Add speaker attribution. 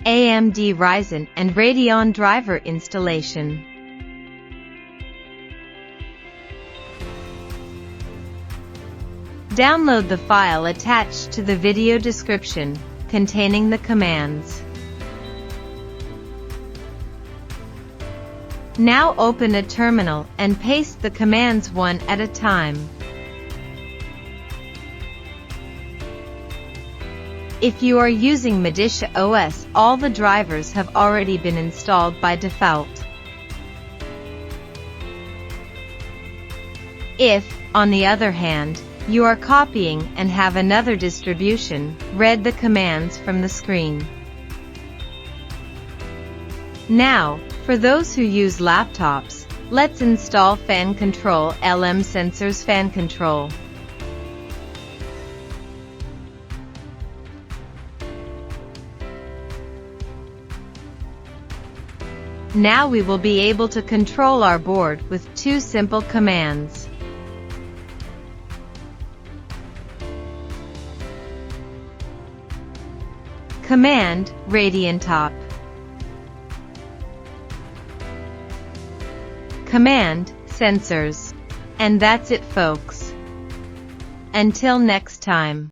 Speaker 1: AMD Ryzen and Radeon driver installation. Download the file attached to the video description, containing the commands. Now open a terminal and paste the commands one at a time. If you are using MODICIA OS, all the drivers have already been installed by default. If, on the other hand, you are copying and have another distribution, read the commands from the screen. Now, for those who use laptops, let's install fan control LM sensors fan control. Now we will be able to control our board with two simple commands. Command, Radeon top. Command, sensors. And that's it, folks. Until next time.